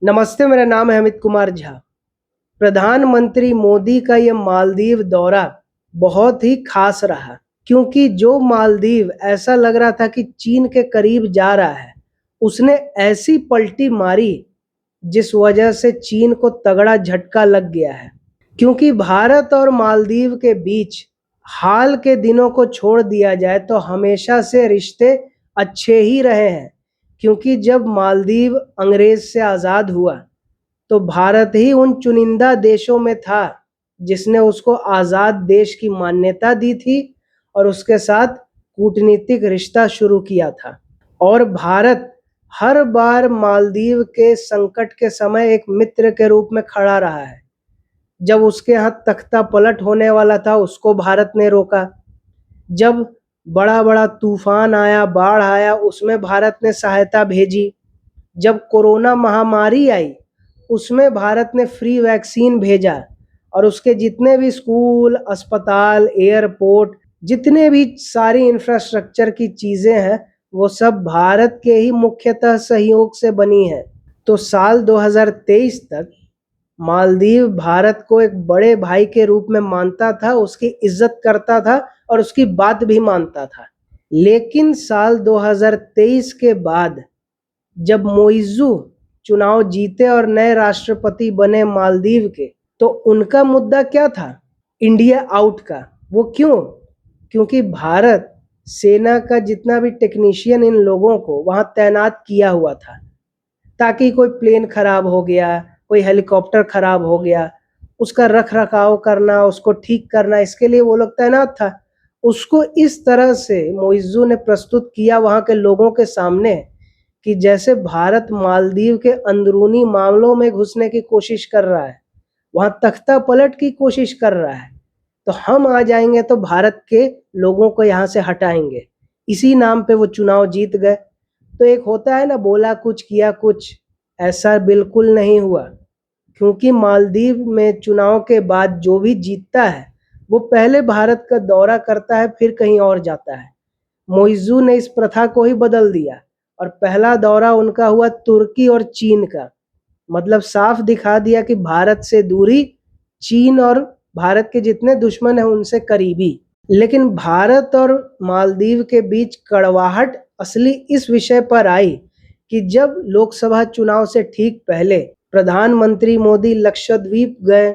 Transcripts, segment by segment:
नमस्ते, मेरा नाम है अमित कुमार झा। प्रधानमंत्री मोदी का ये मालदीव दौरा बहुत ही खास रहा, क्योंकि जो मालदीव ऐसा लग रहा था कि चीन के करीब जा रहा है, उसने ऐसी पलटी मारी जिस वजह से चीन को तगड़ा झटका लग गया है। क्योंकि भारत और मालदीव के बीच हाल के दिनों को छोड़ दिया जाए तो हमेशा से रिश्ते अच्छे ही रहे हैं। क्योंकि जब मालदीव अंग्रेज से आज़ाद हुआ तो भारत ही उन चुनिंदा देशों में था जिसने उसको आज़ाद देश की मान्यता दी थी और उसके साथ कूटनीतिक रिश्ता शुरू किया था। और भारत हर बार मालदीव के संकट के समय एक मित्र के रूप में खड़ा रहा है। जब उसके यहाँ तख्ता पलट होने वाला था, उसको भारत ने रोका। जब बड़ा बड़ा तूफान आया, बाढ़ आया, उसमें भारत ने सहायता भेजी। जब कोरोना महामारी आई, उसमें भारत ने फ्री वैक्सीन भेजा और उसके जितने भी स्कूल, अस्पताल, एयरपोर्ट, जितने भी सारी इंफ्रास्ट्रक्चर की चीज़ें हैं, वो सब भारत के ही मुख्यतः सहयोग से बनी है। तो साल 2023 तक मालदीव भारत को एक बड़े भाई के रूप में मानता था, उसकी इज्जत करता था और उसकी बात भी मानता था। लेकिन साल 2023 के बाद जब मोइज़ू चुनाव जीते और नए राष्ट्रपति बने मालदीव के, तो उनका मुद्दा क्या था? इंडिया आउट का। वो क्यों? क्योंकि भारत सेना का जितना भी टेक्नीशियन इन लोगों को वहाँ तैनात किया हुआ था, ताकि कोई प्लेन खराब हो गया, कोई हेलीकॉप्टर खराब हो गया, उसका रख रखाव करना, उसको ठीक करना, इसके लिए वो लोग तैनात था। उसको इस तरह से मोइज़ू ने प्रस्तुत किया वहाँ के लोगों के सामने कि जैसे भारत मालदीव के अंदरूनी मामलों में घुसने की कोशिश कर रहा है, वहाँ तख्ता पलट की कोशिश कर रहा है, तो हम आ जाएंगे तो भारत के लोगों को यहाँ से हटाएंगे। इसी नाम पे वो चुनाव जीत गए। तो एक होता है ना, बोला कुछ किया कुछ, ऐसा बिल्कुल नहीं हुआ। क्योंकि मालदीव में चुनाव के बाद जो भी जीतता है वो पहले भारत का दौरा करता है, फिर कहीं और जाता है। मोइज़ू ने इस प्रथा को ही बदल दिया और पहला दौरा उनका हुआ तुर्की और चीन का। मतलब साफ दिखा दिया कि भारत से दूरी, चीन और भारत के जितने दुश्मन हैं उनसे करीबी। लेकिन भारत और मालदीव के बीच कड़वाहट असली इस विषय पर आई कि जब लोकसभा चुनाव से ठीक पहले प्रधानमंत्री मोदी लक्षद्वीप गए,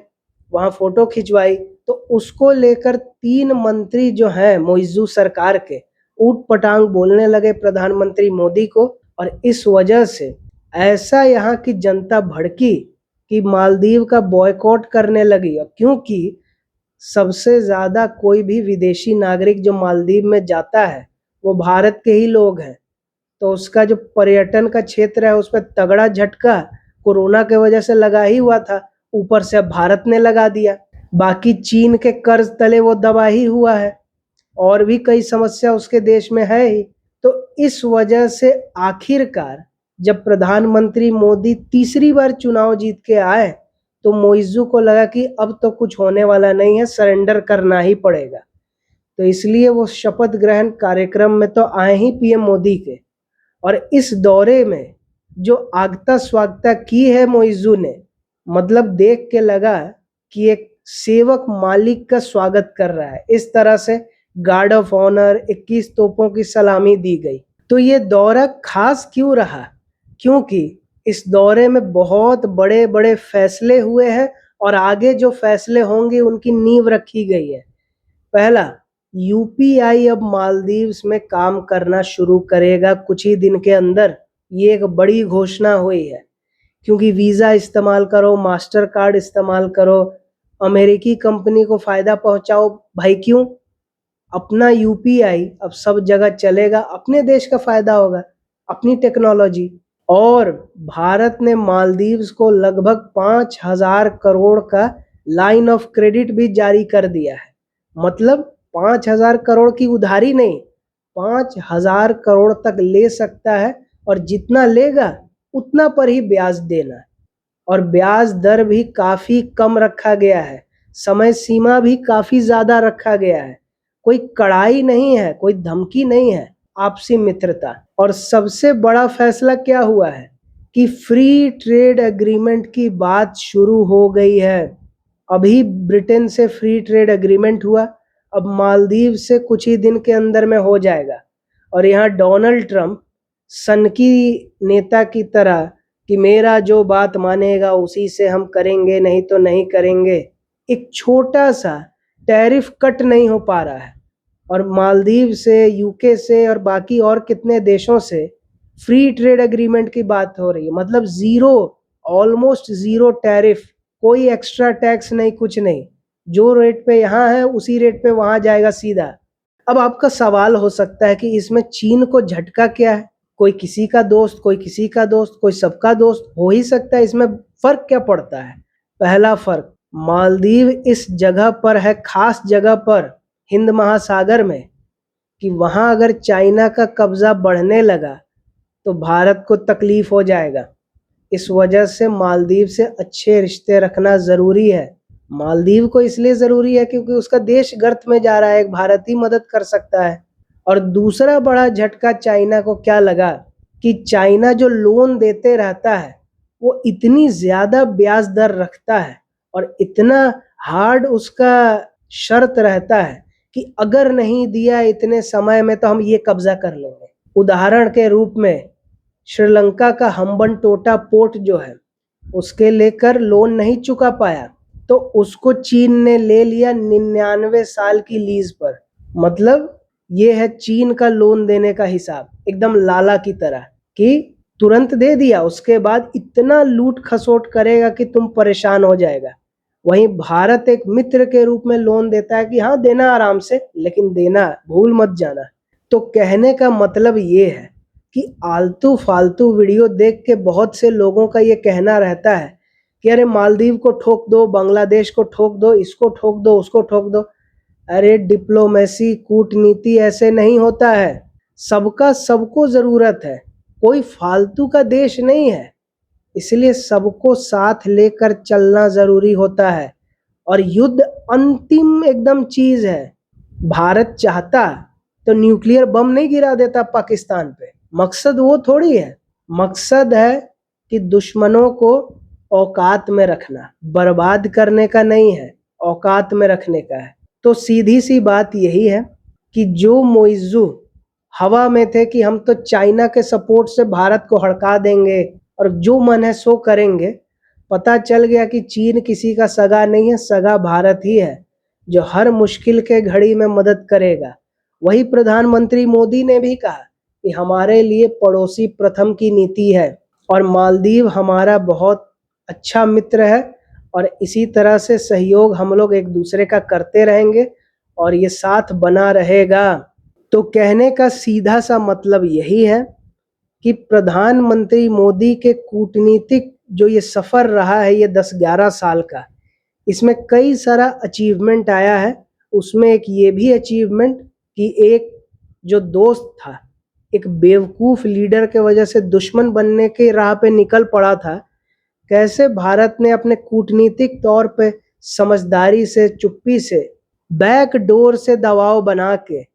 वहाँ फोटो खिंचवाई, तो उसको लेकर 3 मंत्री जो हैं मोइज़ू सरकार के, ऊट पटांग बोलने लगे प्रधानमंत्री मोदी को। और इस वजह से ऐसा यहाँ की जनता भड़की कि मालदीव का बॉयकॉट करने लगी। क्योंकि सबसे ज़्यादा कोई भी विदेशी नागरिक जो मालदीव में जाता है वो भारत के ही लोग हैं, तो उसका जो पर्यटन का क्षेत्र है उस पर तगड़ा झटका कोरोना के वजह से लगा ही हुआ था। ऊपर से अब भारत ने लगा दिया। बाकी चीन के कर्ज तले वो दबा ही हुआ है, और भी कई समस्या उसके देश में है ही। तो इस वजह से आखिरकार जब प्रधानमंत्री मोदी तीसरी बार चुनाव जीत के आए तो मोइज़ू को लगा कि अब तो कुछ होने वाला नहीं है, सरेंडर करना ही पड़ेगा। तो इसलिए वो शपथ ग्रहण कार्यक्रम में तो आए ही पीएम मोदी के। और इस दौरे में जो आगता स्वागता की है मोइज़ू ने, मतलब देख के लगा कि एक सेवक मालिक का स्वागत कर रहा है। इस तरह से गार्ड ऑफ ऑनर, 21 तोपों की सलामी दी गई। तो ये दौरा खास क्यों रहा? क्योंकि इस दौरे में बहुत बड़े बड़े फैसले हुए हैं और आगे जो फैसले होंगे उनकी नींव रखी गई है। पहला, यूपीआई अब मालदीव्स में काम करना शुरू करेगा कुछ ही दिन के अंदर। ये एक बड़ी घोषणा हुई है। क्योंकि वीज़ा इस्तेमाल करो, मास्टर कार्ड इस्तेमाल करो, अमेरिकी कंपनी को फ़ायदा पहुंचाओ। भाई क्यों? अपना यूपीआई अब सब जगह चलेगा, अपने देश का फ़ायदा होगा, अपनी टेक्नोलॉजी। और भारत ने मालदीव्स को लगभग 5,000 करोड़ का लाइन ऑफ क्रेडिट भी जारी कर दिया है। मतलब 5,000 करोड़ की उधारी नहीं, 5,000 करोड़ तक ले सकता है, और जितना लेगा उतना पर ही ब्याज देना। और ब्याज दर भी काफ़ी कम रखा गया है, समय सीमा भी काफ़ी ज़्यादा रखा गया है। कोई कड़ाई नहीं है, कोई धमकी नहीं है, आपसी मित्रता। और सबसे बड़ा फैसला क्या हुआ है कि फ्री ट्रेड एग्रीमेंट की बात शुरू हो गई है। अभी ब्रिटेन से फ्री ट्रेड एग्रीमेंट हुआ, अब मालदीव से कुछ ही दिन के अंदर में हो जाएगा। और यहाँ डोनाल्ड ट्रंप सनकी नेता की तरह कि मेरा जो बात मानेगा उसी से हम करेंगे, नहीं तो नहीं करेंगे, एक छोटा सा टैरिफ कट नहीं हो पा रहा है। और मालदीव से, यूके से और बाकी और कितने देशों से फ्री ट्रेड एग्रीमेंट की बात हो रही है। मतलब जीरो, ऑलमोस्ट जीरो टैरिफ, कोई एक्स्ट्रा टैक्स नहीं, कुछ नहीं। जो रेट पे यहाँ है उसी रेट पे वहां जाएगा सीधा। अब आपका सवाल हो सकता है कि इसमें चीन को झटका क्या है? कोई किसी का दोस्त, कोई किसी का दोस्त, कोई सबका दोस्त हो ही सकता है। इसमें फर्क क्या पड़ता है? पहला फर्क, मालदीव इस जगह पर है, खास जगह पर हिंद महासागर में, कि वहां अगर चाइना का कब्जा बढ़ने लगा तो भारत को तकलीफ हो जाएगा। इस वजह से मालदीव से अच्छे रिश्ते रखना जरूरी है। मालदीव को इसलिए जरूरी है क्योंकि उसका देश गर्त में जा रहा है, एक भारत ही मदद कर सकता है। और दूसरा बड़ा झटका चाइना को क्या लगा कि चाइना जो लोन देते रहता है वो इतनी ज्यादा ब्याज दर रखता है और इतना हार्ड उसका शर्त रहता है कि अगर नहीं दिया इतने समय में तो हम ये कब्जा कर लेंगे। उदाहरण के रूप में श्रीलंका का हम्बनटोटा पोर्ट जो है उसके लेकर लोन नहीं चुका पाया तो उसको चीन ने ले लिया 99 साल की लीज पर। मतलब ये है चीन का लोन देने का हिसाब, एकदम लाला की तरह कि तुरंत दे दिया, उसके बाद इतना लूट खसोट करेगा कि तुम परेशान हो जाएगा। वहीं भारत एक मित्र के रूप में लोन देता है कि हाँ देना आराम से, लेकिन देना भूल मत जाना। तो कहने का मतलब ये है कि आलतू फालतू वीडियो देख के बहुत से लोगों का ये कहना रहता है कि अरे मालदीव को ठोक दो, बांग्लादेश को ठोक दो, इसको ठोक दो, उसको ठोक दो। अरे डिप्लोमेसी, कूटनीति ऐसे नहीं होता है। सबका सबको जरूरत है, कोई फालतू का देश नहीं है, इसलिए सबको साथ लेकर चलना जरूरी होता है। और युद्ध अंतिम एकदम चीज है। भारत चाहता तो न्यूक्लियर बम नहीं गिरा देता पाकिस्तान पे। मकसद वो थोड़ी है, मकसद है कि दुश्मनों को औकात में रखना, बर्बाद करने का नहीं है, औकात में रखने का है। तो सीधी सी बात यही है कि जो मोइज़ू हवा में थे कि हम तो चाइना के सपोर्ट से भारत को हड़का देंगे और जो मन है सो करेंगे, पता चल गया कि चीन किसी का सगा नहीं है, सगा भारत ही है जो हर मुश्किल के घड़ी में मदद करेगा। वही प्रधानमंत्री मोदी ने भी कहा कि हमारे लिए पड़ोसी प्रथम की नीति है और मालदीव हमारा बहुत अच्छा मित्र है और इसी तरह से सहयोग हम लोग एक दूसरे का करते रहेंगे और ये साथ बना रहेगा। तो कहने का सीधा सा मतलब यही है कि प्रधानमंत्री मोदी के कूटनीतिक जो ये सफ़र रहा है ये 10-11 साल का, इसमें कई सारा अचीवमेंट आया है। उसमें एक ये भी अचीवमेंट कि एक जो दोस्त था, एक बेवकूफ़ लीडर के वजह से दुश्मन बनने के राह पे निकल पड़ा था, कैसे भारत ने अपने कूटनीतिक तौर पे समझदारी से, चुप्पी से, बैक डोर से दबाव बना के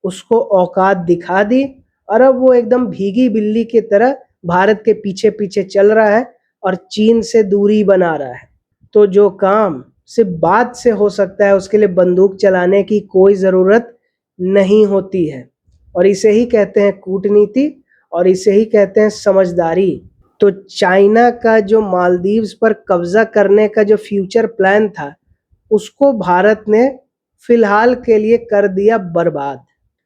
उसको औकात दिखा दी और अब वो एकदम भीगी बिल्ली की तरह भारत के पीछे पीछे चल रहा है और चीन से दूरी बना रहा है। तो जो काम सिर्फ बात से हो सकता है उसके लिए बंदूक चलाने की कोई ज़रूरत नहीं होती है। और इसे ही कहते हैं कूटनीति और इसे ही कहते हैं समझदारी। तो चाइना का जो मालदीव्स पर कब्जा करने का जो फ्यूचर प्लान था उसको भारत ने फिलहाल के लिए कर दिया बर्बाद।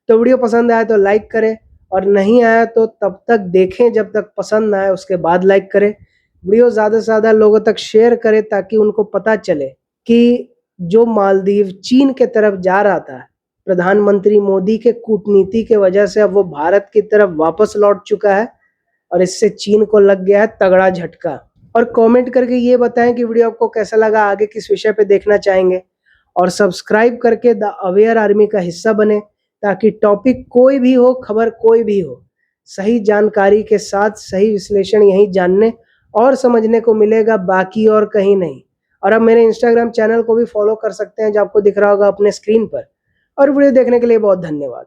तो वीडियो पसंद आया तो लाइक करें और नहीं आया तो तब तक देखें जब तक पसंद ना आए, उसके बाद लाइक करें। वीडियो ज़्यादा से ज़्यादा लोगों तक शेयर करें ताकि उनको पता चले कि जो मालदीव चीन के तरफ जा रहा था, प्रधानमंत्री मोदी के कूटनीति के वजह से अब वो भारत की तरफ वापस लौट चुका है और इससे चीन को लग गया है तगड़ा झटका। और कमेंट करके ये बताएं कि वीडियो आपको कैसा लगा, आगे किस विषय पे देखना चाहेंगे, और सब्सक्राइब करके द अवेयर आर्मी का हिस्सा बने ताकि टॉपिक कोई भी हो, खबर कोई भी हो, सही जानकारी के साथ सही विश्लेषण यहीं जानने और समझने को मिलेगा, बाकी और कहीं नहीं। और आप मेरे इंस्टाग्राम चैनल को भी फॉलो कर सकते हैं जो आपको दिख रहा होगा अपने स्क्रीन पर। और वीडियो देखने के लिए बहुत धन्यवाद।